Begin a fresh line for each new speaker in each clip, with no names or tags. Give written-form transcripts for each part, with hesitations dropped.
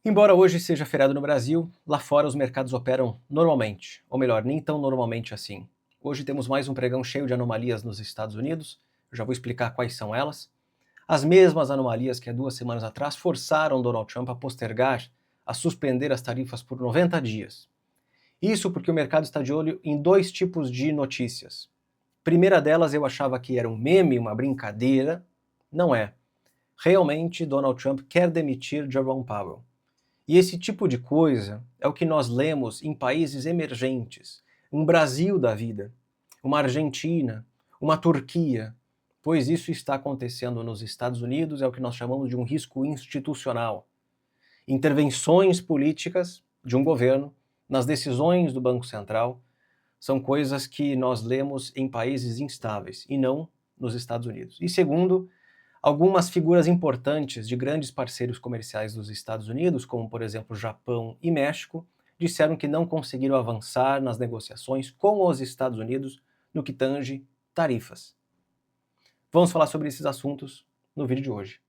Embora hoje seja feriado no Brasil, lá fora os mercados operam normalmente, ou melhor, nem tão normalmente assim. Hoje temos mais um pregão cheio de anomalias nos Estados Unidos, eu já vou explicar quais são elas. As mesmas anomalias que há 2 semanas atrás forçaram Donald Trump a postergar, a suspender as tarifas por 90 dias. Isso porque o mercado está de olho em dois tipos de notícias. Primeira delas eu achava que era um meme, uma brincadeira. Não é. Realmente Donald Trump quer demitir Jerome Powell. E esse tipo de coisa é o que nós lemos em países emergentes, um Brasil da vida, uma Argentina, uma Turquia, pois isso está acontecendo nos Estados Unidos, é o que nós chamamos de um risco institucional. Intervenções políticas de um governo nas decisões do Banco Central são coisas que nós lemos em países instáveis e não nos Estados Unidos. E segundo, algumas figuras importantes de grandes parceiros comerciais dos Estados Unidos, como por exemplo Japão e México, disseram que não conseguiram avançar nas negociações com os Estados Unidos no que tange tarifas. Vamos falar sobre esses assuntos no vídeo de hoje.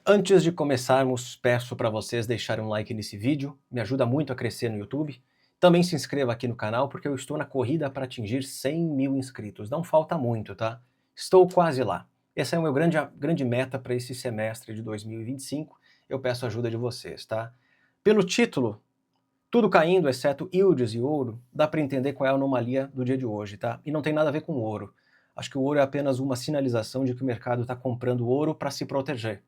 Antes de começarmos, peço para vocês deixarem um like nesse vídeo, me ajuda muito a crescer no YouTube. Também se inscreva aqui no canal porque eu estou na corrida para atingir 100 mil inscritos. Não falta muito, tá? Estou quase lá. Essa é a minha grande meta para esse semestre de 2025. Eu peço a ajuda de vocês, tá? Pelo título, tudo caindo, exceto yields e ouro, dá para entender qual é a anomalia do dia de hoje, tá? E não tem nada a ver com ouro. Acho que o ouro é apenas uma sinalização de que o mercado está comprando ouro para se proteger,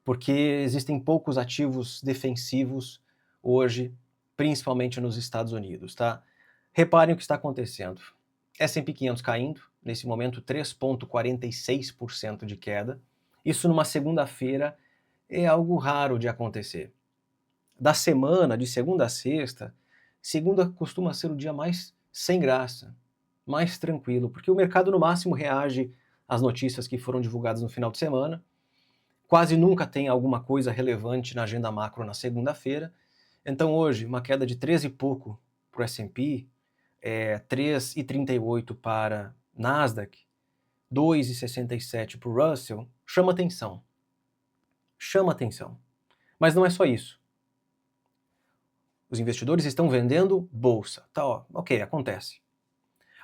porque existem poucos ativos defensivos hoje, principalmente nos Estados Unidos, tá? Reparem o que está acontecendo. S&P 500 caindo, nesse momento 3,46% de queda. Isso numa segunda-feira é algo raro de acontecer. Da semana, de segunda a sexta, segunda costuma ser o dia mais sem graça, mais tranquilo, porque o mercado no máximo reage às notícias que foram divulgadas no final de semana. Quase nunca tem alguma coisa relevante na agenda macro na segunda-feira. Então hoje, uma queda de 13 e pouco para o S&P, 3,38 para Nasdaq, 2,67 para o Russell, chama atenção. Chama atenção. Mas não é só isso. Os investidores estão vendendo bolsa. Tá, ó, ok, acontece.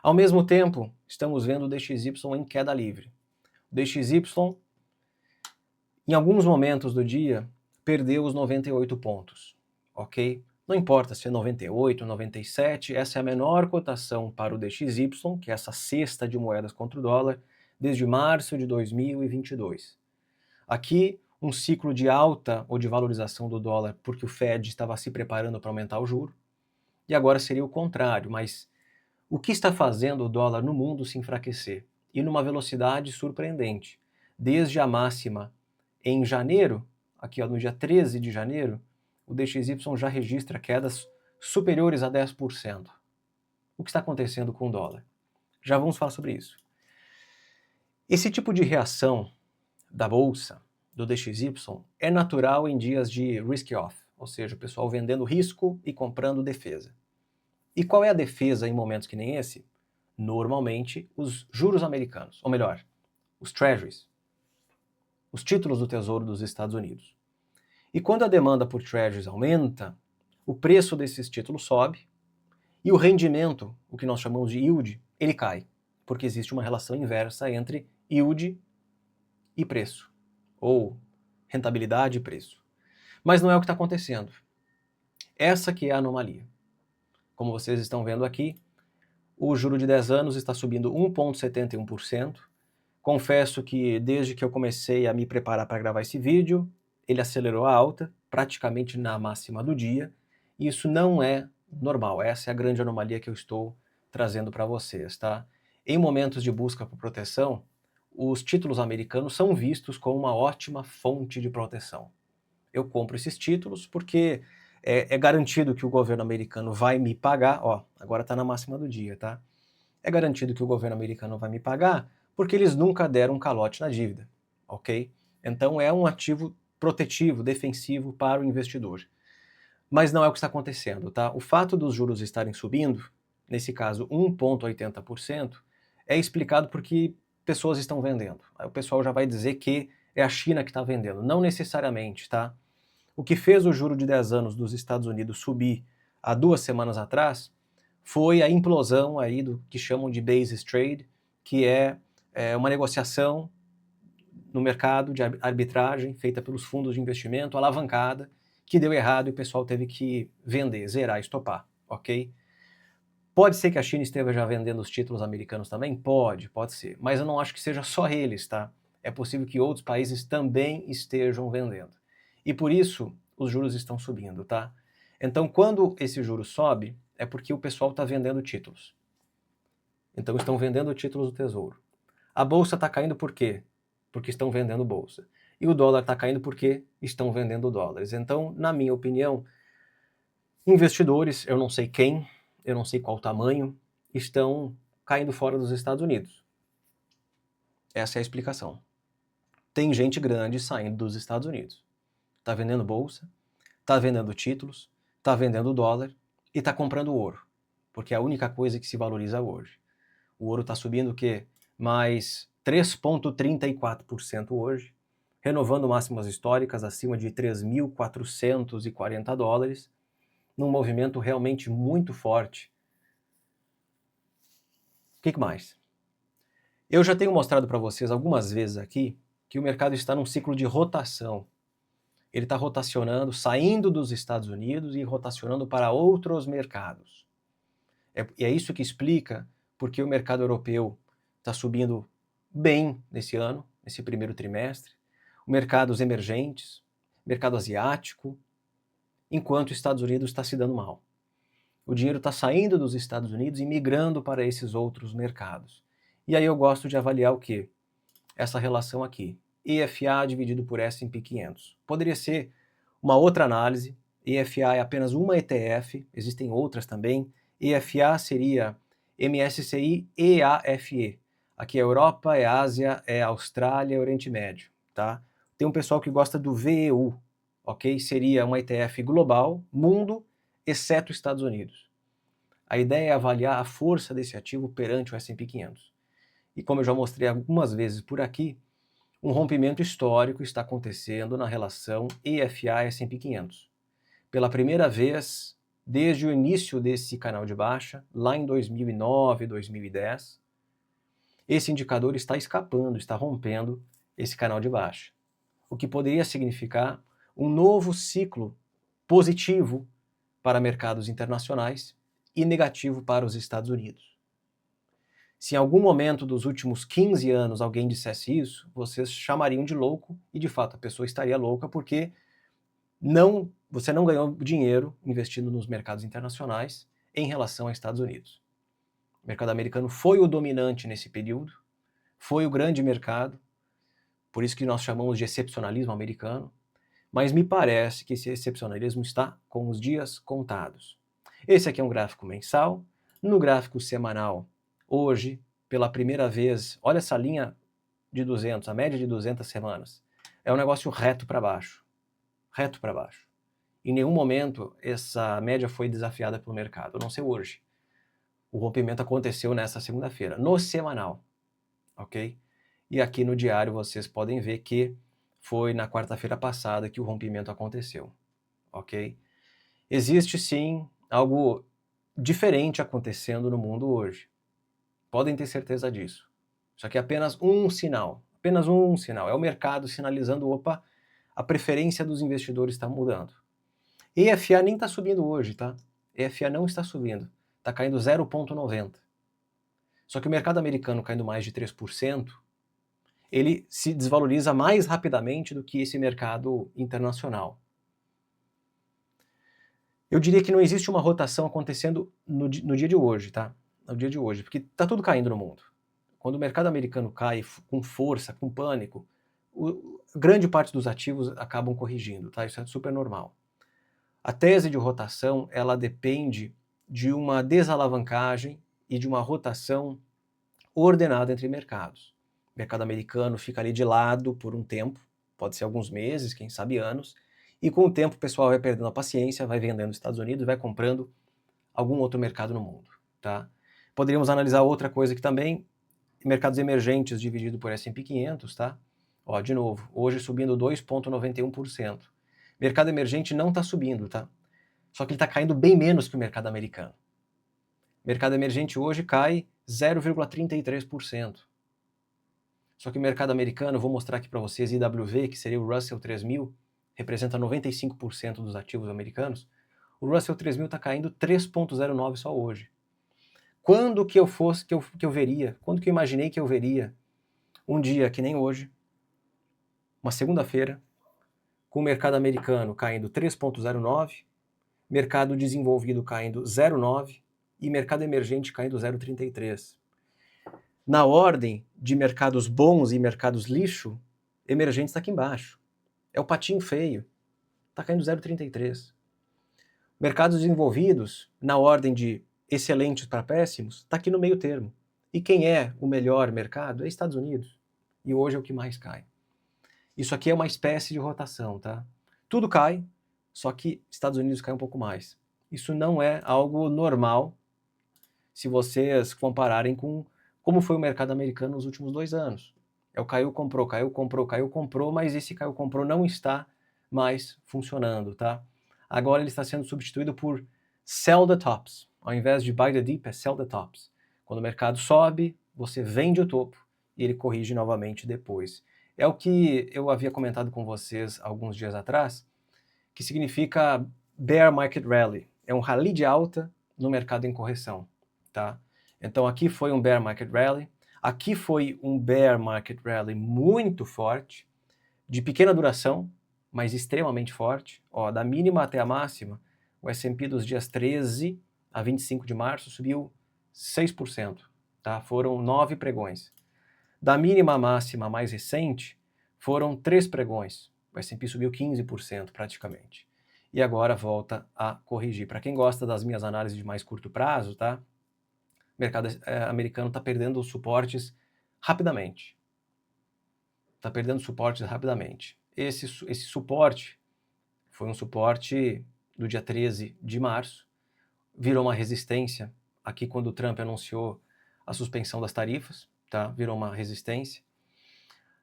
Ao mesmo tempo, estamos vendo o DXY em queda livre. O DXY, em alguns momentos do dia, perdeu os 98 pontos, ok? Não importa se é 98, 97, essa é a menor cotação para o DXY, que é essa cesta de moedas contra o dólar, desde março de 2022. Aqui, um ciclo de alta ou de valorização do dólar porque o Fed estava se preparando para aumentar o juro, e agora seria o contrário, mas o que está fazendo o dólar no mundo se enfraquecer? E numa velocidade surpreendente. Desde a máxima em janeiro, aqui ó, no dia 13 de janeiro, o DXY já registra quedas superiores a 10%. O que está acontecendo com o dólar? Já vamos falar sobre isso. Esse tipo de reação da bolsa, do DXY, é natural em dias de risk-off, ou seja, o pessoal vendendo risco e comprando defesa. E qual é a defesa em momentos que nem esse? Normalmente, os juros americanos, ou melhor, os treasuries, os títulos do Tesouro dos Estados Unidos. E quando a demanda por treasuries aumenta, o preço desses títulos sobe e o rendimento, o que nós chamamos de yield, ele cai, porque existe uma relação inversa entre yield e preço, ou rentabilidade e preço. Mas não é o que está acontecendo. Essa que é a anomalia. Como vocês estão vendo aqui, o juro de 10 anos está subindo 1,71%. Confesso que desde que eu comecei a me preparar para gravar esse vídeo, ele acelerou a alta, praticamente na máxima do dia, e isso não é normal. Essa é a grande anomalia que eu estou trazendo para vocês, tá? Em momentos de busca por proteção, os títulos americanos são vistos como uma ótima fonte de proteção. Eu compro esses títulos porque é garantido que o governo americano vai me pagar, ó, agora está na máxima do dia, tá? É garantido que o governo americano vai me pagar porque eles nunca deram um calote na dívida, ok? Então é um ativo protetivo, defensivo para o investidor. Mas não é o que está acontecendo, tá? O fato dos juros estarem subindo nesse caso 1,80%, é explicado porque pessoas estão vendendo. Aí o pessoal já vai dizer que é a China que está vendendo. Não necessariamente, tá? O que fez o juro de 10 anos dos Estados Unidos subir há 2 semanas atrás foi a implosão aí do que chamam de basis trade, que é uma negociação no mercado de arbitragem feita pelos fundos de investimento, alavancada, que deu errado e o pessoal teve que vender, zerar, estopar, ok? Pode ser que a China esteja já vendendo os títulos americanos também? Pode ser. Mas eu não acho que seja só eles, tá? É possível que outros países também estejam vendendo. E por isso os juros estão subindo, tá? Então, quando esse juro sobe, é porque o pessoal está vendendo títulos. Então, estão vendendo títulos do Tesouro. A bolsa está caindo por quê? Porque estão vendendo bolsa. E o dólar está caindo porque estão vendendo dólares. Então, na minha opinião, investidores, eu não sei quem, eu não sei qual tamanho, estão caindo fora dos Estados Unidos. Essa é a explicação. Tem gente grande saindo dos Estados Unidos. Está vendendo bolsa, está vendendo títulos, está vendendo dólar e está comprando ouro. Porque é a única coisa que se valoriza hoje. O ouro está subindo o quê? Mais 3,34% hoje, renovando máximas históricas acima de 3.440 dólares, num movimento realmente muito forte. O que mais? Eu já tenho mostrado para vocês algumas vezes aqui que o mercado está num ciclo de rotação. Ele está rotacionando, saindo dos Estados Unidos e rotacionando para outros mercados. E é isso que explica porque o mercado europeu está subindo bem nesse ano, nesse primeiro trimestre, mercados emergentes, mercado asiático, enquanto os Estados Unidos está se dando mal. O dinheiro está saindo dos Estados Unidos e migrando para esses outros mercados. E aí eu gosto de avaliar o quê? Essa relação aqui. EFA dividido por S&P 500. Poderia ser uma outra análise. EFA é apenas uma ETF, existem outras também. EFA seria MSCI EAFE. Aqui é Europa, é Ásia, é Austrália, é Oriente Médio, tá? Tem um pessoal que gosta do VEU, ok? Seria uma ETF global, mundo, exceto Estados Unidos. A ideia é avaliar a força desse ativo perante o S&P 500. E como eu já mostrei algumas vezes por aqui, um rompimento histórico está acontecendo na relação EFA-S&P 500. Pela primeira vez, desde o início desse canal de baixa, lá em 2009, 2010, esse indicador está escapando, está rompendo esse canal de baixa. O que poderia significar um novo ciclo positivo para mercados internacionais e negativo para os Estados Unidos. Se em algum momento dos últimos 15 anos alguém dissesse isso, vocês chamariam de louco e de fato a pessoa estaria louca porque você não ganhou dinheiro investindo nos mercados internacionais em relação aos Estados Unidos. O mercado americano foi o dominante nesse período, foi o grande mercado, por isso que nós chamamos de excepcionalismo americano, mas me parece que esse excepcionalismo está com os dias contados. Esse aqui é um gráfico mensal. No gráfico semanal, hoje, pela primeira vez, olha essa linha de 200, a média de 200 semanas. É um negócio reto para baixo. Reto para baixo. Em nenhum momento essa média foi desafiada pelo mercado, a não ser hoje. O rompimento aconteceu nessa segunda-feira, no semanal, ok? E aqui no diário vocês podem ver que foi na quarta-feira passada que o rompimento aconteceu, ok? Existe sim algo diferente acontecendo no mundo hoje. Podem ter certeza disso. Isso aqui é apenas um sinal. Apenas um sinal. É o mercado sinalizando, opa, a preferência dos investidores está mudando. EFA nem está subindo hoje, tá? EFA não está subindo. Está caindo 0,90. Só que o mercado americano caindo mais de 3%, ele se desvaloriza mais rapidamente do que esse mercado internacional. Eu diria que não existe uma rotação acontecendo no dia de hoje, tá? No dia de hoje, porque está tudo caindo no mundo. Quando o mercado americano cai com força, com pânico, grande parte dos ativos acabam corrigindo, tá? Isso é super normal. A tese de rotação, ela depende de uma desalavancagem e de uma rotação ordenada entre mercados. O mercado americano fica ali de lado por um tempo, pode ser alguns meses, quem sabe anos, e com o tempo o pessoal vai perdendo a paciência, vai vendendo nos Estados Unidos, vai comprando algum outro mercado no mundo. tá? Poderíamos analisar outra coisa que também, mercados emergentes dividido por S&P 500, tá? Ó, de novo, hoje subindo 2,91%. Mercado emergente não está subindo, tá? Só que ele está caindo bem menos que o mercado americano. Mercado emergente hoje cai 0,33%. Só que o mercado americano, eu vou mostrar aqui para vocês, IWV, que seria o Russell 3000, representa 95% dos ativos americanos. O Russell 3000 está caindo 3,09 só hoje. Quando que eu veria, quando que eu imaginei que eu veria um dia que nem hoje, uma segunda-feira, com o mercado americano caindo 3,09, mercado desenvolvido caindo 0,9 e mercado emergente caindo 0,33. Na ordem de mercados bons e mercados lixo, emergente está aqui embaixo. É o patinho feio. Está caindo 0,33. Mercados desenvolvidos, na ordem de excelentes para péssimos, está aqui no meio termo. E quem é o melhor mercado é Estados Unidos. E hoje é o que mais cai. Isso aqui é uma espécie de rotação, tá? Tudo cai, só que Estados Unidos cai um pouco mais. Isso não é algo normal se vocês compararem com como foi o mercado americano nos últimos 2 anos. É o caiu, comprou, caiu, comprou, caiu, comprou, mas esse caiu, comprou não está mais funcionando, tá? Agora ele está sendo substituído por sell the tops. Ao invés de buy the dip, é sell the tops. Quando o mercado sobe, você vende o topo e ele corrige novamente depois. É o que eu havia comentado com vocês alguns dias atrás, que significa bear market rally. É um rally de alta no mercado em correção, tá? Então aqui foi um bear market rally, aqui foi um bear market rally muito forte, de pequena duração, mas extremamente forte. Ó, da mínima até a máxima, o S&P dos dias 13 a 25 de março subiu 6%, tá? Foram 9 pregões. Da mínima à máxima mais recente, foram 3 pregões. O S&P subiu 15% praticamente. E agora volta a corrigir. Para quem gosta das minhas análises de mais curto prazo, tá? O mercado americano está perdendo os suportes rapidamente. Está perdendo suportes rapidamente. Esse suporte foi um suporte do dia 13 de março, virou uma resistência aqui quando o Trump anunciou a suspensão das tarifas, tá? Virou uma resistência.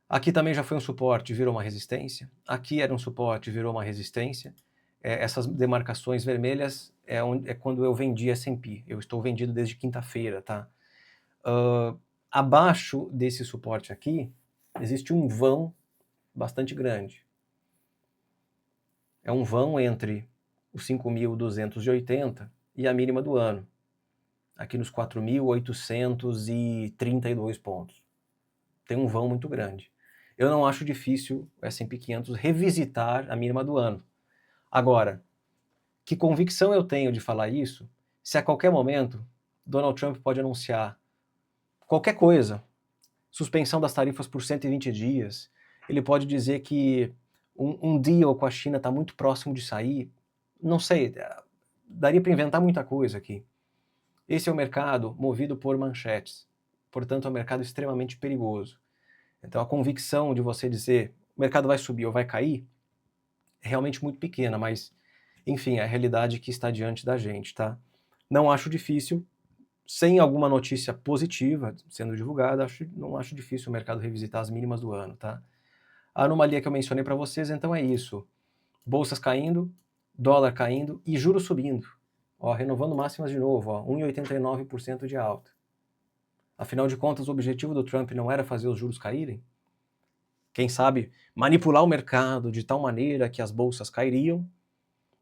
Aqui também já foi um suporte, virou uma resistência. Aqui era um suporte, virou uma resistência. Essas demarcações vermelhas é quando eu vendi S&P. Eu estou vendido desde quinta-feira, tá? Abaixo desse suporte aqui, existe um vão bastante grande. É um vão entre os 5.280 e a mínima do ano. Aqui nos 4.832 pontos. Tem um vão muito grande. Eu não acho difícil o S&P 500 revisitar a mínima do ano. Agora, que convicção eu tenho de falar isso, se a qualquer momento Donald Trump pode anunciar qualquer coisa, suspensão das tarifas por 120 dias, ele pode dizer que um deal com a China está muito próximo de sair, não sei, daria para inventar muita coisa aqui. Esse é um mercado movido por manchetes, portanto é um mercado extremamente perigoso. Então a convicção de você dizer o mercado vai subir ou vai cair é realmente muito pequena, mas enfim, é a realidade que está diante da gente, tá? Não acho difícil, sem alguma notícia positiva sendo divulgada, não acho difícil o mercado revisitar as mínimas do ano, tá? A anomalia que eu mencionei para vocês, então, é isso. Bolsas caindo, dólar caindo e juros subindo. Ó, renovando máximas de novo, ó, 1,89% de alta. Afinal de contas, o objetivo do Trump não era fazer os juros caírem? Quem sabe manipular o mercado de tal maneira que as bolsas cairiam,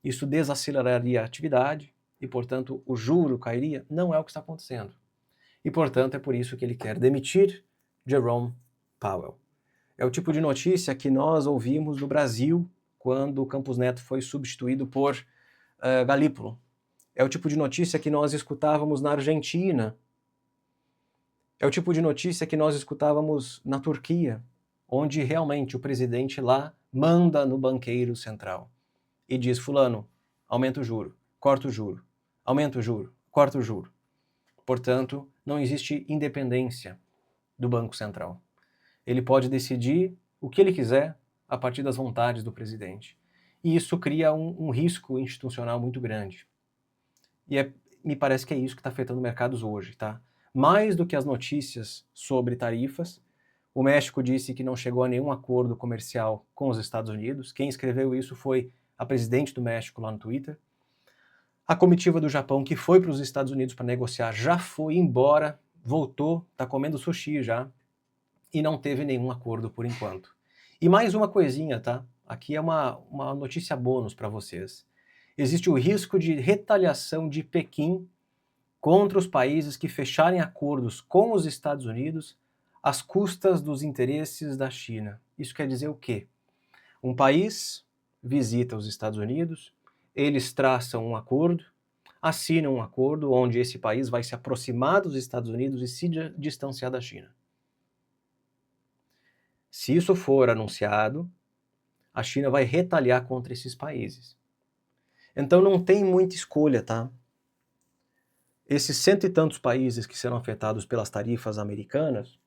isso desaceleraria a atividade e, portanto, o juro cairia? Não é o que está acontecendo. E, portanto, é por isso que ele quer demitir Jerome Powell. É o tipo de notícia que nós ouvimos no Brasil quando o Campos Neto foi substituído por Galípolo. É o tipo de notícia que nós escutávamos na Argentina. É o tipo de notícia que nós escutávamos na Turquia, onde realmente o presidente lá manda no banqueiro central e diz: fulano, aumenta o juro, corta o juro, aumenta o juro, corta o juro. Portanto, não existe independência do Banco Central. Ele pode decidir o que ele quiser a partir das vontades do presidente. E isso cria um risco institucional muito grande. E me parece que é isso que está afetando mercados hoje, tá? Mais do que as notícias sobre tarifas, o México disse que não chegou a nenhum acordo comercial com os Estados Unidos. Quem escreveu isso foi a presidente do México lá no Twitter. A comitiva do Japão, que foi para os Estados Unidos para negociar, já foi embora, voltou, está comendo sushi já, e não teve nenhum acordo por enquanto. E mais uma coisinha, tá? Aqui é uma notícia bônus para vocês. Existe o risco de retaliação de Pequim contra os países que fecharem acordos com os Estados Unidos às custas dos interesses da China. Isso quer dizer o quê? Um país visita os Estados Unidos, eles traçam um acordo, assinam um acordo onde esse país vai se aproximar dos Estados Unidos e se distanciar da China. Se isso for anunciado, a China vai retaliar contra esses países. Então não tem muita escolha, tá? Esses cento e tantos países que serão afetados pelas tarifas americanas,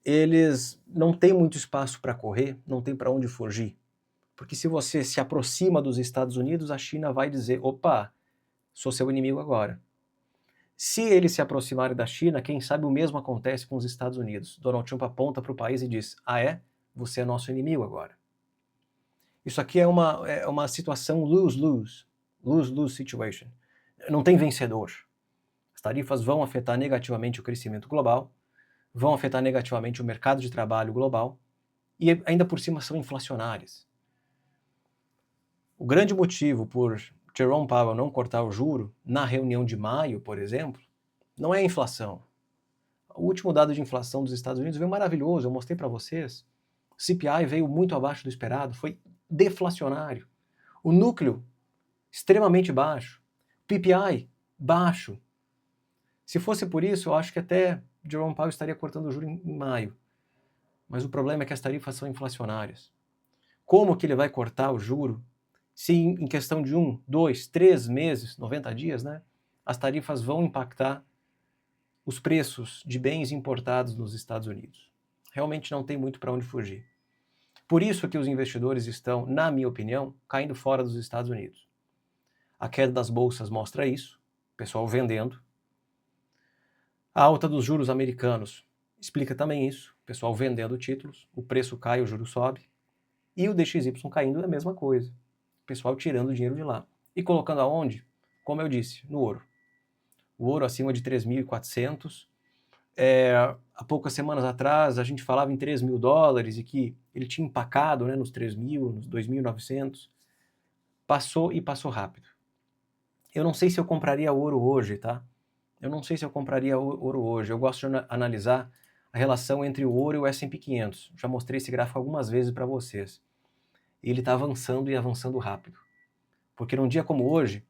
eles não têm muito espaço para correr, não tem para onde fugir. Porque se você se aproxima dos Estados Unidos, a China vai dizer, opa, sou seu inimigo agora. Se eles se aproximarem da China, quem sabe o mesmo acontece com os Estados Unidos. Donald Trump aponta para o país e diz, ah é? Você é nosso inimigo agora. Isso aqui é uma situação lose-lose, lose-lose situation. Não tem vencedor. As tarifas vão afetar negativamente o crescimento global, vão afetar negativamente o mercado de trabalho global e ainda por cima são inflacionárias. O grande motivo por Jerome Powell não cortar o juro na reunião de maio, por exemplo, não é a inflação. O último dado de inflação dos Estados Unidos veio maravilhoso, eu mostrei para vocês. O CPI veio muito abaixo do esperado, foi deflacionário. O núcleo, extremamente baixo. PPI, baixo. Se fosse por isso, eu acho que até Jerome Powell estaria cortando o juro em maio. Mas o problema é que as tarifas são inflacionárias. Como que ele vai cortar o juro se em questão de 1, 2, 3 meses, 90 dias, né, as tarifas vão impactar os preços de bens importados nos Estados Unidos? Realmente não tem muito para onde fugir. Por isso que os investidores estão, na minha opinião, caindo fora dos Estados Unidos. A queda das bolsas mostra isso, pessoal vendendo. A alta dos juros americanos explica também isso, pessoal vendendo títulos, o preço cai, o juro sobe. E o DXY caindo é a mesma coisa, pessoal tirando o dinheiro de lá. E colocando aonde? Como eu disse, no ouro. O ouro acima de 3.400. Há poucas semanas atrás a gente falava em 3 mil dólares e que ele tinha empacado, né, nos 3 mil, nos 2.900. Passou e passou rápido. Eu não sei se eu compraria ouro hoje, tá? Eu não sei se eu compraria ouro hoje. Eu gosto de analisar a relação entre o ouro e o S&P 500. Já mostrei esse gráfico algumas vezes para vocês. Ele está avançando e avançando rápido. Porque num dia como hoje,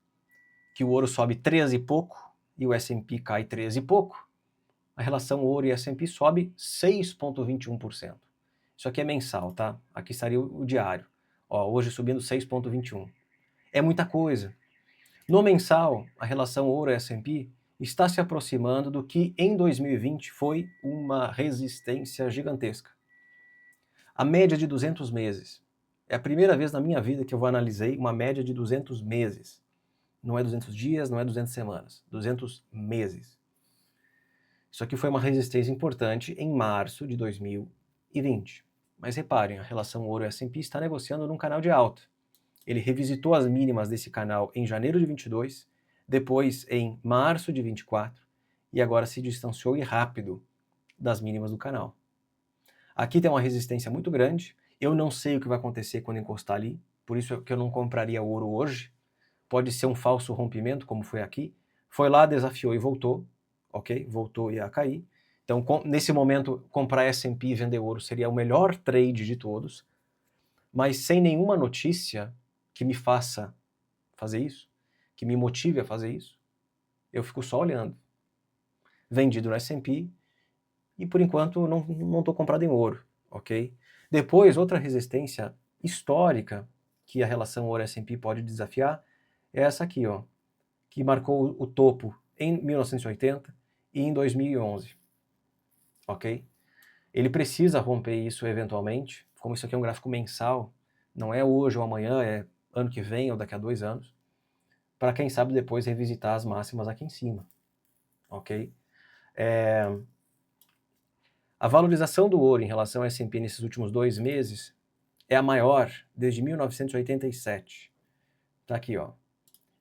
que o ouro sobe 13 e pouco e o S&P cai 13 e pouco, a relação ouro e S&P sobe 6,21%. Isso aqui é mensal, tá? Aqui estaria o diário. Ó, hoje subindo 6,21%. É muita coisa. No mensal, a relação ouro e S&P está se aproximando do que em 2020 foi uma resistência gigantesca. A média de 200 meses. É a primeira vez na minha vida que eu analisei uma média de 200 meses. Não é 200 dias, não é 200 semanas. 200 meses. Isso aqui foi uma resistência importante em março de 2020. Mas reparem, a relação ouro e S&P está negociando num canal de alta. Ele revisitou as mínimas desse canal em janeiro de 22, depois em março de 24, e agora se distanciou e rápido das mínimas do canal. Aqui tem uma resistência muito grande. Eu não sei o que vai acontecer quando encostar ali, por isso que eu não compraria ouro hoje. Pode ser um falso rompimento, como foi aqui. Foi lá, desafiou e voltou, ok? Voltou e ia cair. Então, nesse momento, comprar S&P e vender ouro seria o melhor trade de todos, mas sem nenhuma notícia que me faça fazer isso, que me motive a fazer isso, eu fico só olhando. Vendido no S&P e, por enquanto, não estou comprado em ouro, ok? Depois, outra resistência histórica que a relação ouro-S&P pode desafiar é essa aqui, ó, que marcou o topo em 1980 e em 2011, ok? Ele precisa romper isso eventualmente, como isso aqui é um gráfico mensal, não é hoje ou amanhã, é ano que vem ou daqui a 2 anos. para quem sabe depois revisitar as máximas aqui em cima, ok? A valorização do ouro em relação ao S&P nesses últimos 2 meses é a maior desde 1987. Tá aqui, ó.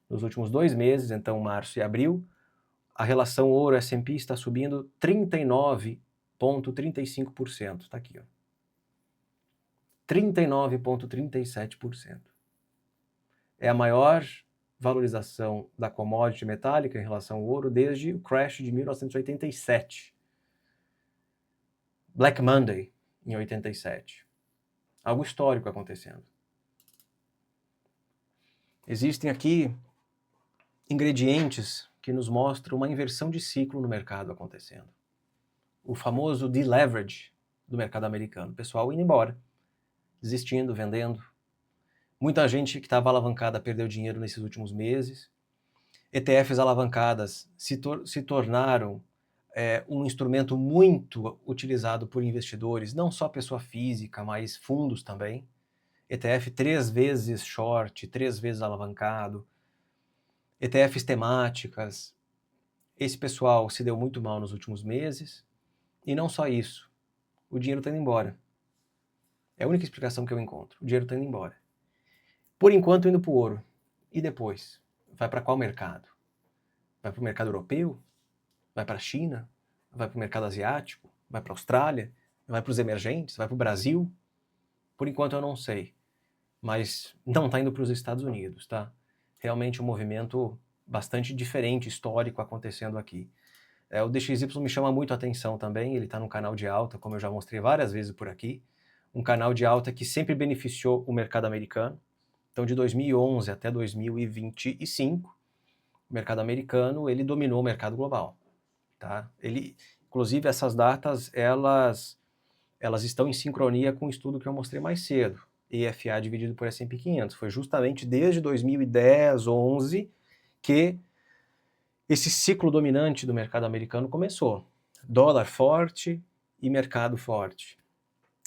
Nos últimos 2 meses, então março e abril, a relação ouro-S&P está subindo 39,35%. Tá aqui, ó. 39,37%. É a maior valorização da commodity metálica em relação ao ouro desde o crash de 1987. Black Monday, em 87. Algo histórico acontecendo. Existem aqui ingredientes que nos mostram uma inversão de ciclo no mercado acontecendo. O famoso deleverage do mercado americano. O pessoal indo embora, desistindo, vendendo. Muita gente que estava alavancada perdeu dinheiro nesses últimos meses. ETFs alavancadas se tornaram um instrumento muito utilizado por investidores, não só pessoa física, mas fundos também. ETF 3 vezes short, 3 vezes alavancado. ETFs temáticas. Esse pessoal se deu muito mal nos últimos meses. E não só isso, o dinheiro está indo embora. É a única explicação que eu encontro. O dinheiro está indo embora. Por enquanto, indo para o ouro. E depois? Vai para qual mercado? Vai para o mercado europeu? Vai para a China? Vai para o mercado asiático? Vai para a Austrália? Vai para os emergentes? Vai para o Brasil? Por enquanto eu não sei. Mas não está indo para os Estados Unidos, tá? Realmente um movimento bastante diferente, histórico acontecendo aqui. O DXY me chama muito a atenção também, ele está num canal de alta, como eu já mostrei várias vezes por aqui. Um canal de alta que sempre beneficiou o mercado americano. Então, de 2011 até 2025, o mercado americano ele dominou o mercado global. Tá? Inclusive, essas datas elas estão em sincronia com o estudo que eu mostrei mais cedo. EFA dividido por S&P 500. Foi justamente desde 2010, 11 que esse ciclo dominante do mercado americano começou. Dólar forte e mercado forte.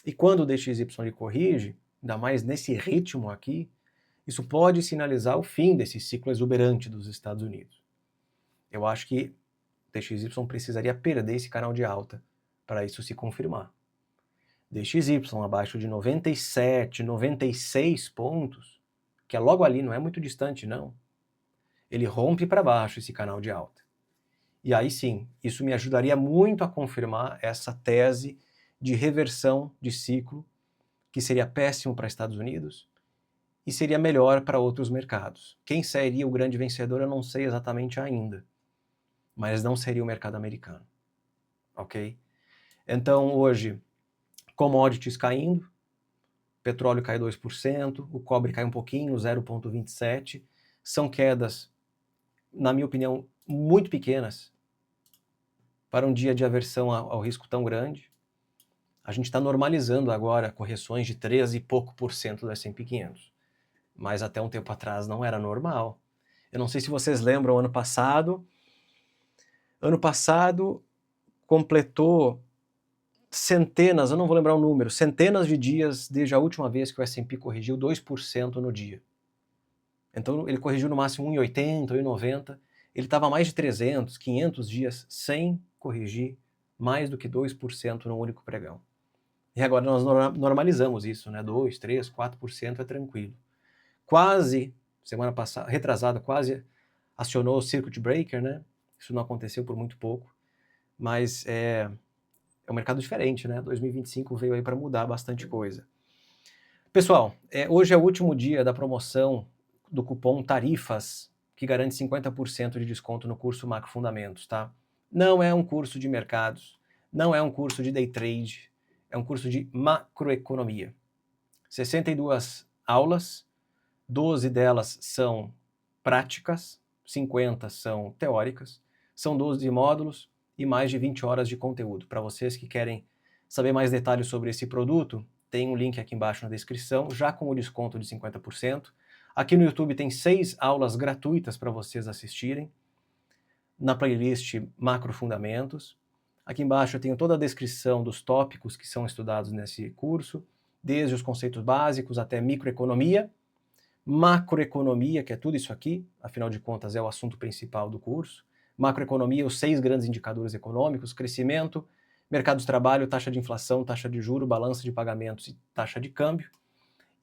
E quando o DXY ele corrige, ainda mais nesse ritmo aqui, isso pode sinalizar o fim desse ciclo exuberante dos Estados Unidos. Eu acho que o DXY precisaria perder esse canal de alta para isso se confirmar. DXY abaixo de 97, 96 pontos, que é logo ali, não é muito distante não, ele rompe para baixo esse canal de alta. E aí sim, isso me ajudaria muito a confirmar essa tese de reversão de ciclo, que seria péssimo para Estados Unidos e seria melhor para outros mercados. Quem seria o grande vencedor eu não sei exatamente ainda, mas não seria o mercado americano, ok? Então hoje, commodities caindo, petróleo cai 2%, o cobre cai um pouquinho, 0,27%, são quedas, na minha opinião, muito pequenas para um dia de aversão ao risco tão grande. A gente está normalizando agora correções de 13 e pouco por cento do S&P 500. Mas até um tempo atrás não era normal. Eu não sei se vocês lembram, ano passado completou centenas, eu não vou lembrar o número, centenas de dias desde a última vez que o S&P corrigiu 2% no dia. Então ele corrigiu no máximo 1,80, 1,90, ele estava mais de 300, 500 dias sem corrigir mais do que 2% no único pregão. E agora nós normalizamos isso, né? 2, 3, 4% é tranquilo. Quase, semana passada, retrasada, quase acionou o circuit breaker, né? Isso não aconteceu por muito pouco, mas é um mercado diferente, né? 2025 veio aí para mudar bastante coisa. Pessoal, hoje é o último dia da promoção do cupom TARIFAS, que garante 50% de desconto no curso Macro Fundamentos, tá? Não é um curso de mercados, não é um curso de day trade, é um curso de macroeconomia. 62 aulas, 12 delas são práticas, 50 são teóricas, são 12 módulos e mais de 20 horas de conteúdo. Para vocês que querem saber mais detalhes sobre esse produto, tem um link aqui embaixo na descrição, já com o desconto de 50%. Aqui no YouTube tem 6 aulas gratuitas para vocês assistirem, na playlist Macro Fundamentos. Aqui embaixo eu tenho toda a descrição dos tópicos que são estudados nesse curso, desde os conceitos básicos até microeconomia, macroeconomia, que é tudo isso aqui, afinal de contas é o assunto principal do curso. Macroeconomia, os 6 grandes indicadores econômicos: crescimento, mercado de trabalho, taxa de inflação, taxa de juro, balança de pagamentos e taxa de câmbio.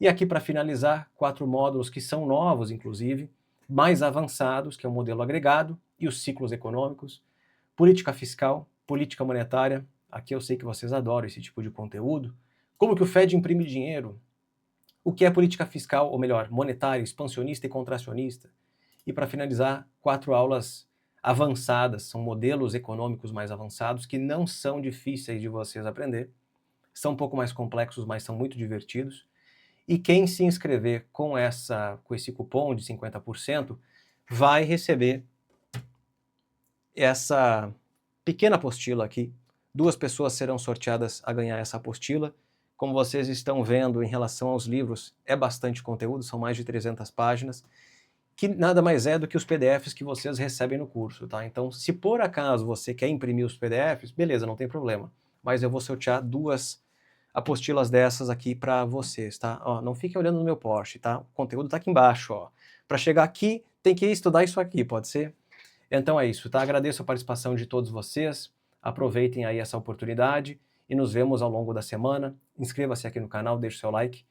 E aqui, para finalizar, 4 módulos que são novos, inclusive, mais avançados, que é o modelo agregado e os ciclos econômicos, política fiscal, política monetária. Aqui eu sei que vocês adoram esse tipo de conteúdo. Como que o Fed imprime dinheiro? O que é política fiscal, ou melhor, monetária, expansionista e contracionista? E para finalizar, 4 aulas avançadas, são modelos econômicos mais avançados que não são difíceis de vocês aprender, são um pouco mais complexos, mas são muito divertidos. E quem se inscrever com esse cupom de 50% vai receber essa pequena apostila aqui. 2 pessoas serão sorteadas a ganhar essa apostila. Como vocês estão vendo, em relação aos livros, é bastante conteúdo, são mais de 300 páginas, que nada mais é do que os PDFs que vocês recebem no curso, tá? Então, se por acaso você quer imprimir os PDFs, beleza, não tem problema. Mas eu vou sortear 2 apostilas dessas aqui para vocês, tá? Ó, não fiquem olhando no meu Porsche, tá? O conteúdo tá aqui embaixo, ó. Para chegar aqui, tem que estudar isso aqui, pode ser? Então é isso, tá? Agradeço a participação de todos vocês, aproveitem aí essa oportunidade e nos vemos ao longo da semana. Inscreva-se aqui no canal, deixe seu like